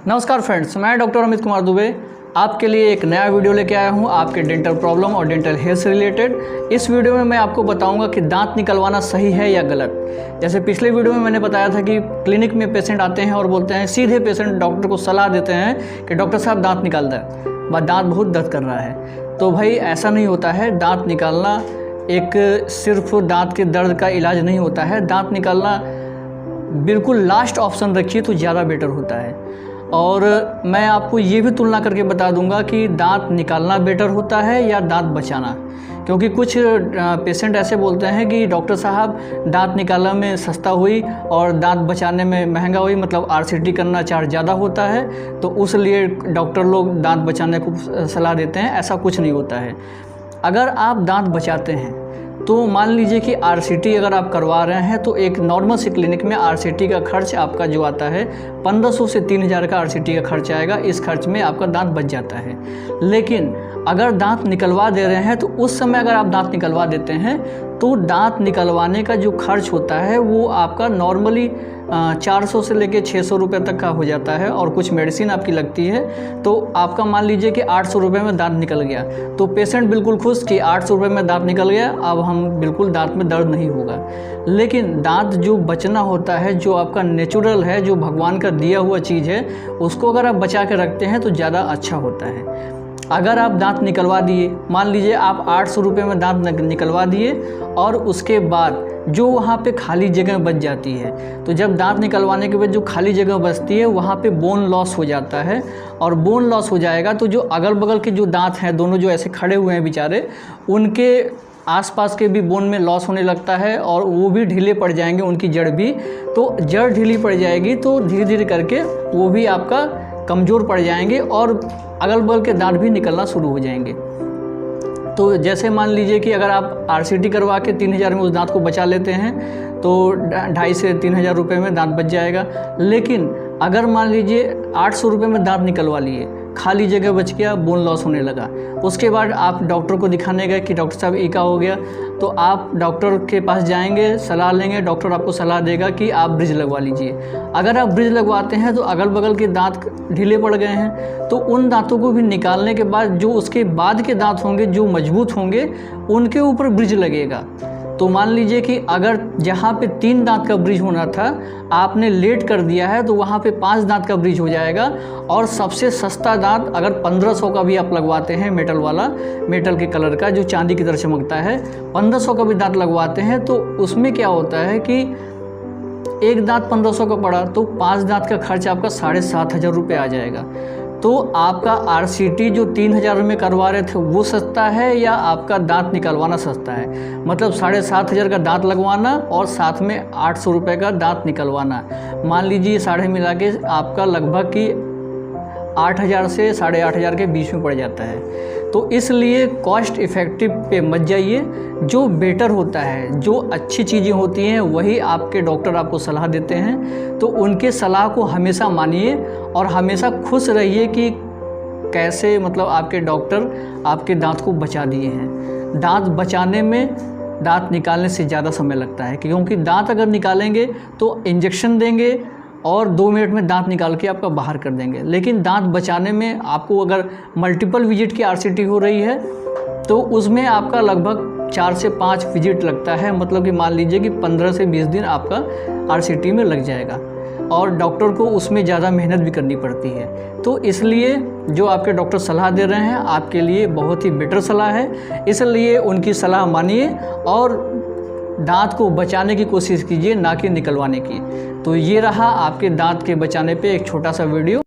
नमस्कार फ्रेंड्स, मैं डॉक्टर अमित कुमार दुबे आपके लिए एक नया वीडियो लेके आया हूं आपके डेंटल प्रॉब्लम और डेंटल हेल्थ से रिलेटेड। इस वीडियो में मैं आपको बताऊंगा कि दांत निकलवाना सही है या गलत। जैसे पिछले वीडियो में मैंने बताया था कि क्लिनिक में पेशेंट आते हैं और बोलते हैं, सीधे पेशेंट डॉक्टर को सलाह देते हैं कि डॉक्टर साहब दांत निकाल दें, दांत बहुत दर्द कर रहा है। तो भाई ऐसा नहीं होता है। दांत निकालना एक सिर्फ दांत के दर्द का इलाज नहीं होता है। दांत निकालना बिल्कुल लास्ट ऑप्शन रखिए तो ज़्यादा बेटर होता है। और मैं आपको ये भी तुलना करके बता दूंगा कि दांत निकालना बेटर होता है या दांत बचाना, क्योंकि कुछ पेशेंट ऐसे बोलते हैं कि डॉक्टर साहब दांत निकालने में सस्ता हुई और दांत बचाने में महंगा हुई, मतलब आरसीटी करना चार्ज ज़्यादा होता है तो उस लिए डॉक्टर लोग दांत बचाने को सलाह देते हैं। ऐसा कुछ नहीं होता है। अगर आप दांत बचाते हैं तो मान लीजिए कि आरसीटी अगर आप करवा रहे हैं तो एक नॉर्मल सी क्लिनिक में आरसीटी का खर्च आपका जो आता है 1500 से 3000 का आरसीटी का खर्च आएगा। इस खर्च में आपका दांत बच जाता है। लेकिन अगर दांत निकलवा दे रहे हैं तो उस समय अगर आप दांत निकलवा देते हैं तो दांत निकलवाने का जो खर्च होता है वो आपका नॉर्मली 400 से लेके 600 रुपये तक का हो जाता है, और कुछ मेडिसिन आपकी लगती है तो आपका मान लीजिए कि 800 रुपये में दांत निकल गया तो पेशेंट बिल्कुल खुश कि 800 रुपये में दांत निकल गया, अब हम बिल्कुल दांत में दर्द नहीं होगा। लेकिन दांत जो बचना होता है, जो आपका नेचुरल है, जो भगवान का दिया हुआ चीज़ है, उसको अगर आप बचा के रखते हैं तो ज़्यादा अच्छा होता है। अगर आप दांत निकलवा दिए, मान लीजिए आप 800 रुपये में दांत निकलवा दिए और उसके बाद जो वहाँ पे खाली जगह बच जाती है, तो जब दांत निकलवाने के बाद जो खाली जगह बचती है वहाँ पे बोन लॉस हो जाता है, और बोन लॉस हो जाएगा तो जो अगल बगल के जो दांत हैं, दोनों जो ऐसे खड़े हुए हैं बेचारे, उनके आसपास के भी बोन में लॉस होने लगता है और वो भी ढीले पड़ जाएंगे, उनकी जड़ भी। तो जड़ ढीली पड़ जाएगी तो धीरे धीरे करके वो भी आपका कमज़ोर पड़ जाएंगे और अगल बगल के दांत भी निकलना शुरू हो जाएंगे। तो जैसे मान लीजिए कि अगर आप आरसीटी करवा के 3000 में उस दांत को बचा लेते हैं तो 2,500 से 3,000 रुपये में दांत बच जाएगा। लेकिन अगर मान लीजिए 800 रुपये में दांत निकलवा लिए, खाली जगह बच गया, बोन लॉस होने लगा, उसके बाद आप डॉक्टर को दिखाने गए कि डॉक्टर साहब ये क्या हो गया, तो आप डॉक्टर के पास जाएंगे, सलाह लेंगे, डॉक्टर आपको सलाह देगा कि आप ब्रिज लगवा लीजिए। अगर आप ब्रिज लगवाते हैं तो अगल बगल के दांत ढीले पड़ गए हैं तो उन दांतों को भी निकालने के बाद जो उसके बाद के दांत होंगे, जो मजबूत होंगे, उनके ऊपर ब्रिज लगेगा। तो मान लीजिए कि अगर जहाँ पे 3 दांत का ब्रिज होना था आपने लेट कर दिया है तो वहाँ पे 5 दांत का ब्रिज हो जाएगा। और सबसे सस्ता दांत अगर 1500 का भी आप लगवाते हैं, मेटल वाला, मेटल के कलर का जो चांदी की तरह चमकता है, 1500 का भी दांत लगवाते हैं तो उसमें क्या होता है कि एक दांत 1500 का पड़ा तो 5 दांत का खर्च आपका 7,500 रुपये आ जाएगा। तो आपका आरसीटी जो 3000 में करवा रहे थे वो सस्ता है या आपका दांत निकलवाना सस्ता है? मतलब 7,500 का दांत लगवाना और साथ में 800 रुपये का दांत निकलवाना, मान लीजिए साढ़े मिला के आपका लगभग कि 8,000 से 8,500 के बीच में पड़ जाता है। तो इसलिए कॉस्ट इफ़ेक्टिव पे मत जाइए। जो बेटर होता है, जो अच्छी चीज़ें होती हैं, वही आपके डॉक्टर आपको सलाह देते हैं, तो उनके सलाह को हमेशा मानिए और हमेशा खुश रहिए कि कैसे मतलब आपके डॉक्टर आपके दांत को बचा दिए हैं। दांत बचाने में दांत निकालने से ज़्यादा समय लगता है, क्योंकि दांत अगर निकालेंगे तो इंजेक्शन देंगे और 2 मिनट में दांत निकाल के आपका बाहर कर देंगे। लेकिन दांत बचाने में आपको अगर मल्टीपल विजिट की आरसीटी हो रही है तो उसमें आपका लगभग 4 से 5 विजिट लगता है, मतलब कि मान लीजिए कि 15 से 20 दिन आपका आरसीटी में लग जाएगा और डॉक्टर को उसमें ज़्यादा मेहनत भी करनी पड़ती है। तो इसलिए जो आपके डॉक्टर सलाह दे रहे हैं आपके लिए बहुत ही बेटर सलाह है, इसलिए उनकी सलाह मानिए और दांत को बचाने की कोशिश कीजिए, ना कि निकलवाने की। तो ये रहा आपके दांत के बचाने पे एक छोटा सा वीडियो।